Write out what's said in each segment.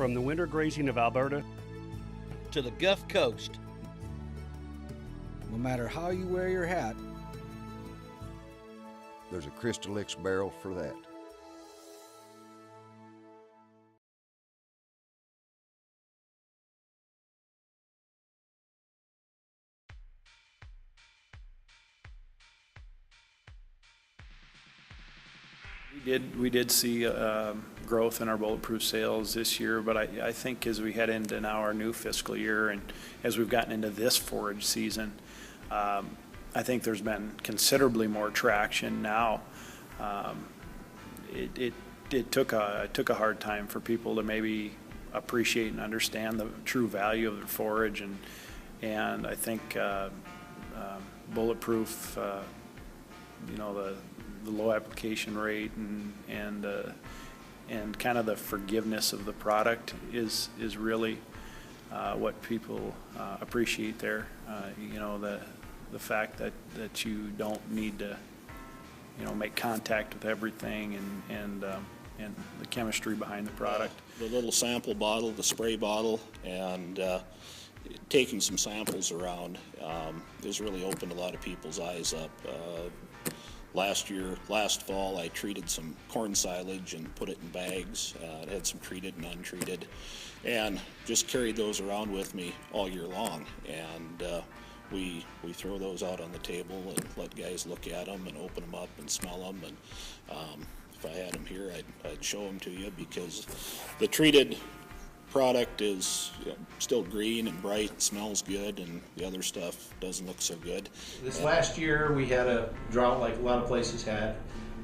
From the winter grazing of Alberta to the Gulf Coast. No matter how you wear your hat, there's a Crystal X barrel for that. We did see growth in our bulletproof sales this year, but I think as we head into now our new fiscal year and as we've gotten into this forage season, I think there's been considerably more traction now. It took a hard time for people to maybe appreciate and understand the true value of their forage, and I think bulletproof, the low application rate and kind of the forgiveness of the product is really what people appreciate there. The fact that you don't need to make contact with everything and the chemistry behind the product. The little sample bottle, the spray bottle, and taking some samples around has really opened a lot of people's eyes up. Last fall, I treated some corn silage and put it in bags. It had some treated and untreated, and just carried those around with me all year long. And we throw those out on the table and let guys look at them and open them up and smell them. And if I had them here, I'd show them to you, because the treated product is still green and bright and smells good, and the other stuff doesn't look so good. This last year we had a drought like a lot of places had,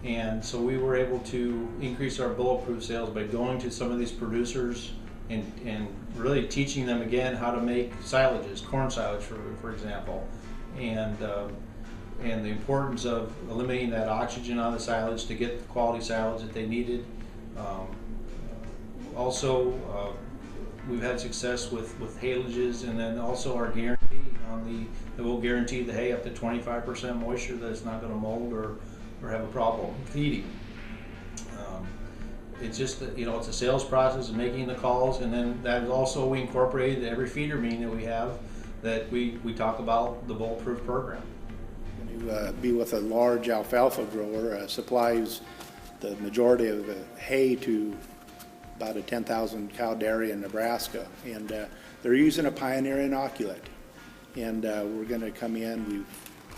and so we were able to increase our bulletproof sales by going to some of these producers and really teaching them again how to make silages, corn silage for example, and the importance of eliminating that oxygen on the silage to get the quality silage that they needed. We've had success with haylages, and then also our guarantee on that will guarantee the hay up to 25% moisture that it's not going to mold or have a problem feeding. It's just that, it's a sales process of making the calls, and then that is also we incorporated every feeder meeting that we have, that we talk about the bulletproof program. When you be with a large alfalfa grower, supplies the majority of the hay to about a 10,000 cow dairy in Nebraska, and they're using a Pioneer inoculant, and we're going to come in. We've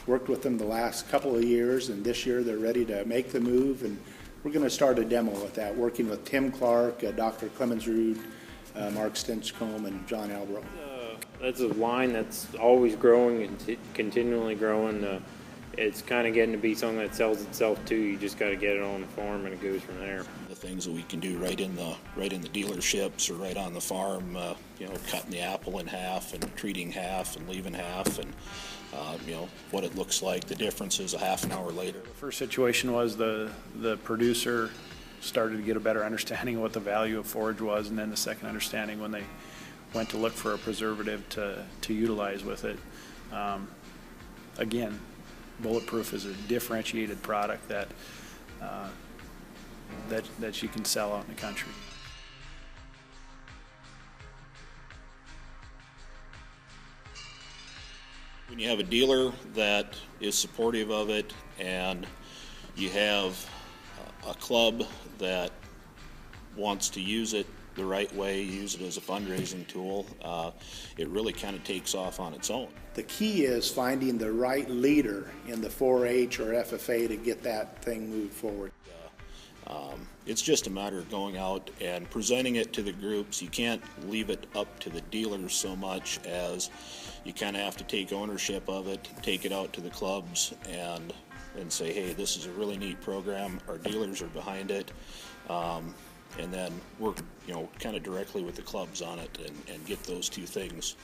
worked with them the last couple of years, and this year they're ready to make the move, and we're going to start a demo with that, working with Tim Clark, Dr. Clemens Rude, Mark Stinchcomb, and John Albro. That's a line that's always growing and continually growing. It's kind of getting to be something that sells itself too. You just got to get it on the farm, and it goes from there. The things that we can do right in the dealerships or right on the farm, cutting the apple in half and treating half and leaving half, and what it looks like, the differences a half an hour later. The first situation was the producer started to get a better understanding of what the value of forage was, and then the second understanding when they went to look for a preservative to utilize with it. Again, bulletproof is a differentiated product that you can sell out in the country. When you have a dealer that is supportive of it, and you have a club that wants to use it the right way, use it as a fundraising tool, it really kind of takes off on its own. The key is finding the right leader in the 4-H or FFA to get that thing moved forward. It's just a matter of going out and presenting it to the groups. You can't leave it up to the dealers so much as you kind of have to take ownership of it, take it out to the clubs and say, hey, this is a really neat program. Our dealers are behind it. And then work, kind of directly with the clubs on it and get those two things,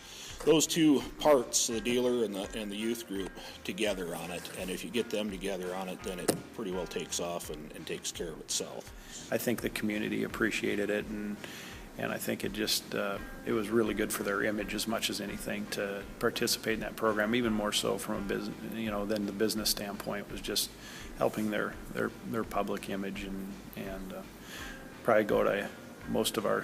those two parts, the dealer and the youth group, together on it. And if you get them together on it, then it pretty well takes off and takes care of itself. I think the community appreciated it, and I think it was really good for their image as much as anything to participate in that program, even more so from a business, than the business standpoint, was just helping their public image and probably go to most of our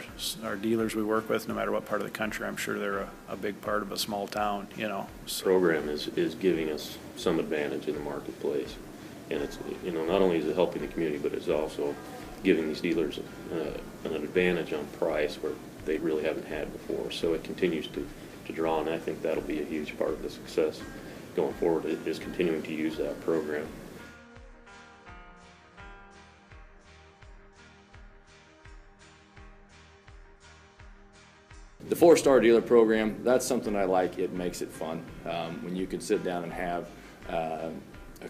dealers we work with, no matter what part of the country, I'm sure they're a big part of a small town, you know. So. Program is giving us some advantage in the marketplace, and it's, you know, not only is it helping the community, but it's also giving these dealers an advantage on price where they really haven't had before. So it continues to draw, and I think that'll be a huge part of the success going forward, is continuing to use that program. The 4-star dealer program, that's something I like. It makes it fun. When you can sit down and have a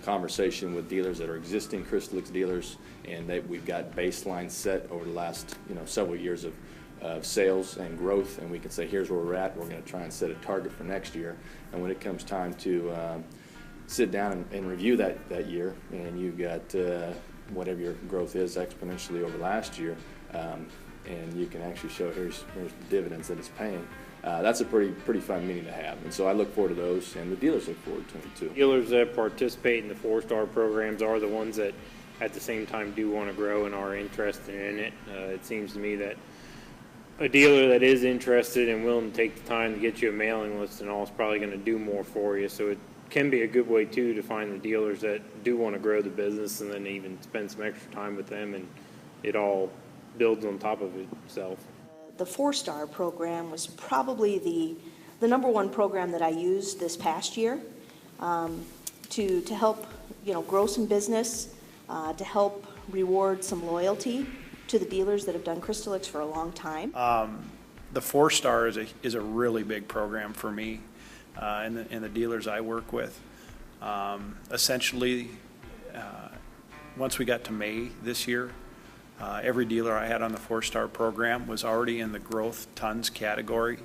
conversation with dealers that are existing Crystalix dealers, and we've got baselines set over the last several years of sales and growth, and we can say, here's where we're at. We're going to try and set a target for next year. And when it comes time to sit down and review that year, and you've got whatever your growth is exponentially over last year, and you can actually show here's the dividends that it's paying. That's a pretty fun meeting to have, and so I look forward to those, and the dealers look forward to them too. Dealers that participate in the 4-star programs are the ones that at the same time do want to grow and are interested in it. It seems to me that a dealer that is interested and willing to take the time to get you a mailing list and all is probably going to do more for you, so it can be a good way too to find the dealers that do want to grow the business and then even spend some extra time with them, and it all builds on top of itself. The 4-star program was probably the number one program that I used this past year to help grow some business, to help reward some loyalty to the dealers that have done Crystalix for a long time. The 4-star is a really big program for me and the dealers I work with. Essentially, once we got to May this year, every dealer I had on the 4-star program was already in the growth tons category.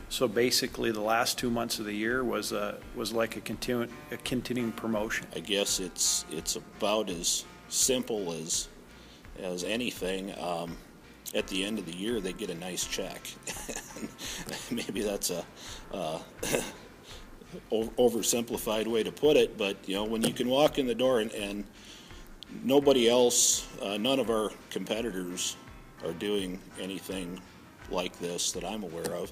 So basically, the last 2 months of the year was like a continuing promotion. I guess it's about as simple as anything. At the end of the year, they get a nice check. Maybe that's a oversimplified way to put it, but when you can walk in the door and nobody else, none of our competitors are doing anything like this that I'm aware of.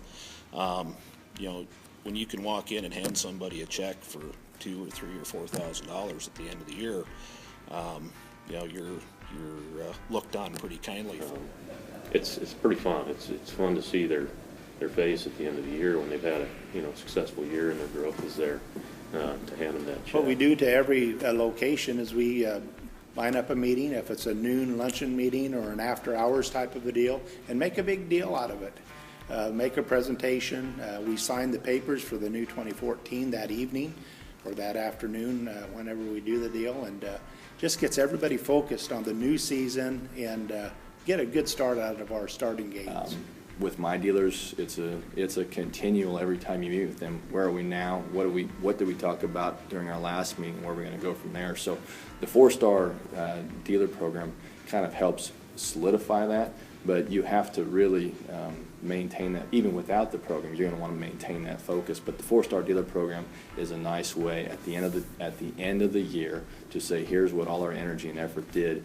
When you can walk in and hand somebody a check for $2,000 or $3,000 or $4,000 at the end of the year, you're looked on pretty kindly. It's pretty fun. It's fun to see their face at the end of the year when they've had a successful year and their growth is there, to hand them that check. What we do to every location is we line up a meeting, if it's a noon luncheon meeting or an after hours type of a deal, and make a big deal out of it. Make a presentation. We sign the papers for the new 2014 that evening or that afternoon whenever we do the deal, and just gets everybody focused on the new season and get a good start out of our starting gates. With my dealers, it's a continual every time you meet with them. Where are we now? What did we talk about during our last meeting? Where are we going to go from there? So the 4-star dealer program kind of helps solidify that, but you have to really maintain that. Even without the program, you're going to want to maintain that focus. But the 4-star dealer program is a nice way at the end of the year to say, here's what all our energy and effort did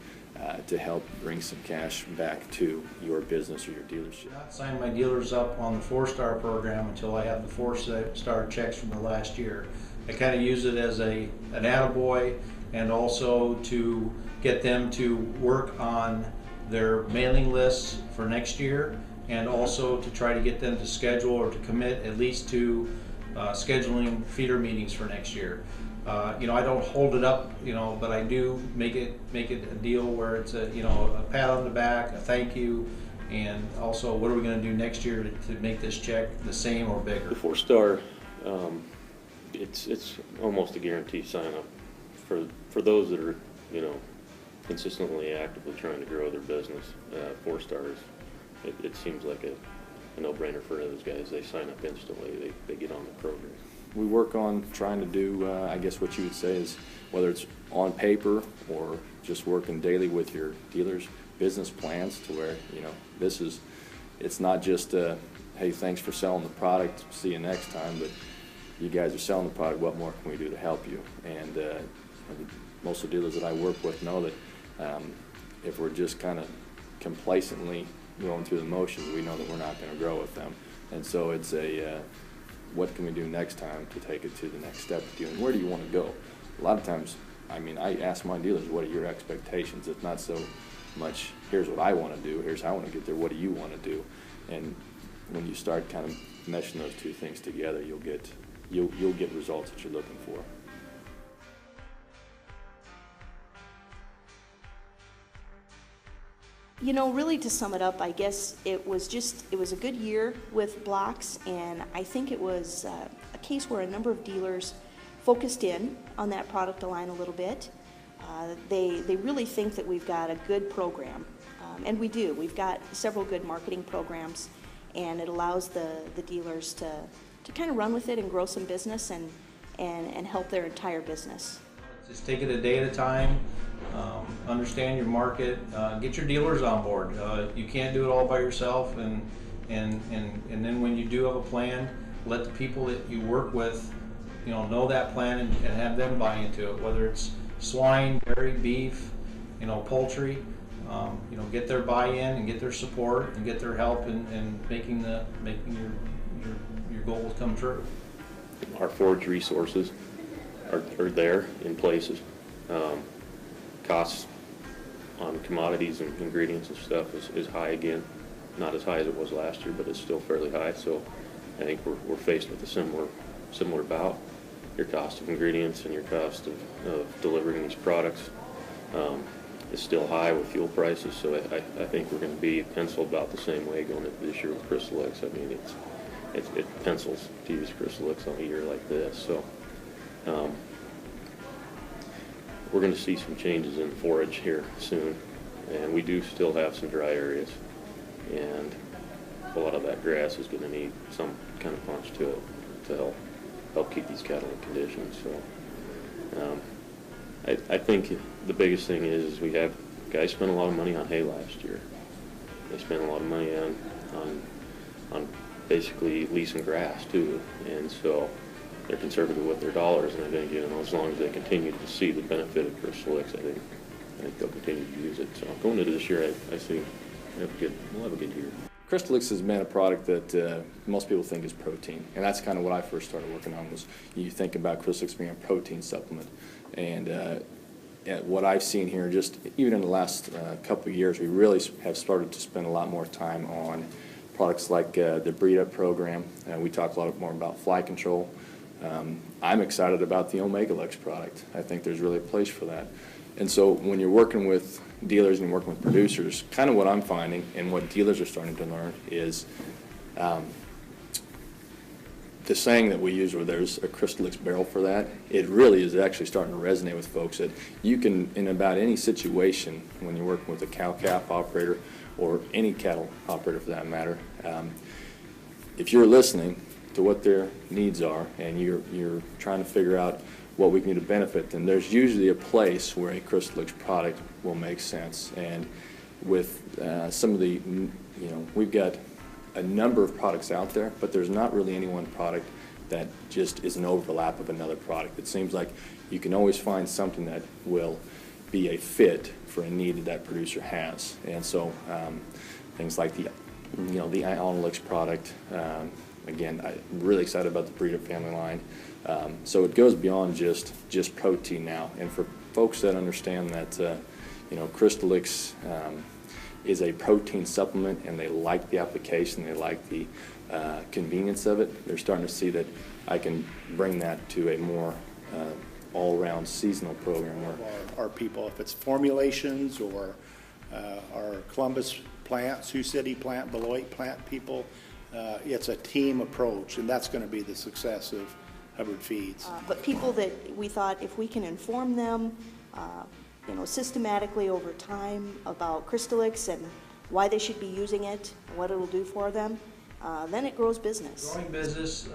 to help bring some cash back to your business or your dealership. I not sign my dealers up on the 4-star program until I have the 4-star checks from the last year. I kind of use it as an attaboy, and also to get them to work on their mailing lists for next year, and also to try to get them to schedule or to commit at least to scheduling feeder meetings for next year. I don't hold it up, but I do make it a deal where it's a pat on the back, a thank you, and also what are we going to do next year to make this check the same or bigger. The 4-star, it's almost a guaranteed sign up for those that are consistently actively trying to grow their business. 4 stars, it seems like a no-brainer for those guys. They sign up instantly. They get on the program. We work on trying to do, I guess what you would say is, whether it's on paper or just working daily with your dealers, business plans to where, it's not just, hey, thanks for selling the product, see you next time, but you guys are selling the product, what more can we do to help you? And most of the dealers that I work with know that if we're just kind of complacently going through the motions, we know that we're not going to grow with them. And so it's what can we do next time to take it to the next step with you, and where do you want to go? A lot of times, I mean, I ask my dealers, what are your expectations? It's not so much, here's what I want to do, here's how I want to get there, what do you want to do? And when you start kind of meshing those two things together, you'll get results that you're looking for. You know, really to sum it up, I guess it was a good year with blocks, and I think it was a case where a number of dealers focused in on that product line a little bit. They really think that we've got a good program, and we do. We've got several good marketing programs, and it allows the dealers to kind of run with it and grow some business and help their entire business. Just take it a day at a time. Understand your market. Get your dealers on board. You can't do it all by yourself, and then when you do have a plan, let the people that you work with, know that plan and have them buy into it. Whether it's swine, dairy, beef, poultry, get their buy-in and get their support and get their help in making your goals come true. Our forage resources are there in places. Costs on commodities and ingredients and stuff is high again. Not as high as it was last year, but it's still fairly high. So I think we're faced with a similar bout. Your cost of ingredients and your cost of delivering these products is still high with fuel prices. So I think we're going to be penciled about the same way going into this year with Crystal X. I mean, it pencils to use Crystal X on a year like this. So we're going to see some changes in forage here soon, and we do still have some dry areas, and a lot of that grass is going to need some kind of punch to it to help keep these cattle in condition. So I think the biggest thing is we have guys spent a lot of money on hay last year. They spent a lot of money on basically leasing grass too, and so they're conservative with their dollars, and I think as long as they continue to see the benefit of Crystal X, I think they'll continue to use it. So going into this year, I see we'll have a good year. Crystal X has been a product that most people think is protein, and that's kind of what I first started working on. Was you think about Crystal X being a protein supplement, and what I've seen here, just even in the last couple of years, we really have started to spend a lot more time on products like the breed up program. We talk a lot more about fly control. I'm excited about the Omega Lux product. I think there's really a place for that. And so when you're working with dealers and you're working with producers, kind of what I'm finding and what dealers are starting to learn is the saying that we use where there's a Crystal X barrel for that, it really is actually starting to resonate with folks that you can, in about any situation, when you're working with a cow-calf operator or any cattle operator for that matter, if you're listening to what their needs are and you're trying to figure out what we can do to benefit them, there's usually a place where a Crystal X product will make sense. And with some of the, we've got a number of products out there, but there's not really any one product that just is an overlap of another product. It seems like you can always find something that will be a fit for a need that that producer has. And so things like the Onyx product, again, I'm really excited about the breeder family line. So it goes beyond just protein now. And for folks that understand that, Crystal X is a protein supplement and they like the application, they like the convenience of it, they're starting to see that I can bring that to a more all-around seasonal program. Our people, if it's formulations or our Columbus plant, Sioux City plant, Beloit plant people, it's a team approach, and that's going to be the success of Hubbard Feeds. But people that we thought if we can inform them, systematically over time about Crystal X and why they should be using it, what it'll do for them, then it grows business. Growing business,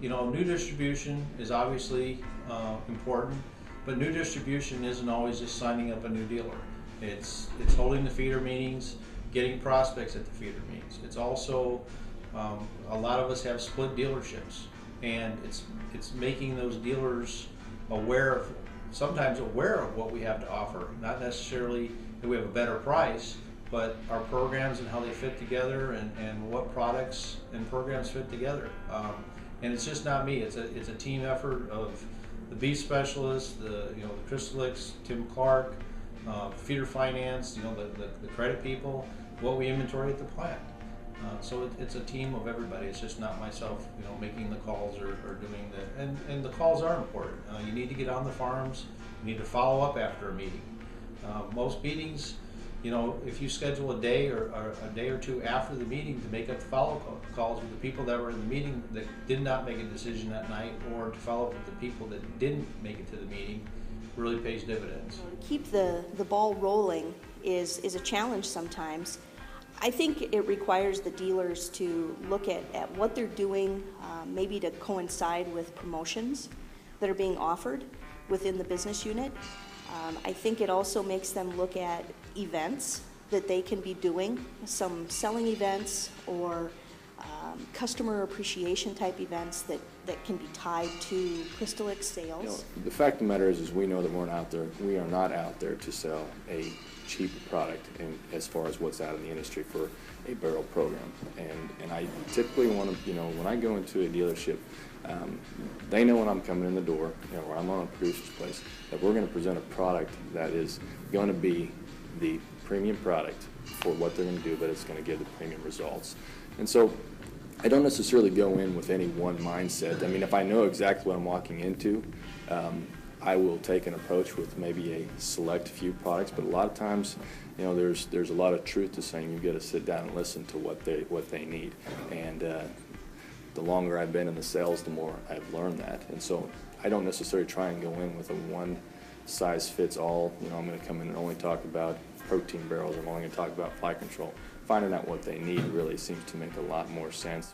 new distribution is obviously important, but new distribution isn't always just signing up a new dealer. It's holding the feeder meetings, getting prospects at the feeder meetings. It's also a lot of us have split dealerships, and it's making those dealers sometimes aware of what we have to offer. Not necessarily that we have a better price, but our programs and how they fit together, and what products and programs fit together. And it's just not me. It's a team effort of the beef specialist, the Crystalex, Tim Clark, feeder finance, the credit people, what we inventory at the plant. So it's a team of everybody. It's just not myself, making the calls or doing that. And the calls are important. You need to get on the farms. You need to follow up after a meeting. Most meetings, if you schedule a day or a day or two after the meeting to make up the follow-up calls with the people that were in the meeting that did not make a decision that night, or to follow up with the people that didn't make it to the meeting, really pays dividends. To keep the ball rolling is a challenge sometimes. I think it requires the dealers to look at what they're doing, maybe to coincide with promotions that are being offered within the business unit. I think it also makes them look at events that they can be doing, some selling events or customer appreciation type events that can be tied to Crystalex sales. The fact of the matter is we know that we are not out there to sell a cheap product as far as what's out in the industry for a barrel program. And I typically want to, when I go into a dealership, they know when I'm coming in the door, or I'm on a producer's place, that we're going to present a product that is going to be the premium product for what they're going to do, but it's going to give the premium results. And so I don't necessarily go in with any one mindset. I mean, if I know exactly what I'm walking into, I will take an approach with maybe a select few products, but a lot of times, there's a lot of truth to saying you've got to sit down and listen to what they need. And the longer I've been in the sales, the more I've learned that. And so I don't necessarily try and go in with a one size fits all. I'm going to come in and only talk about protein barrels. I'm only going to talk about fly control. Finding out what they need really seems to make a lot more sense.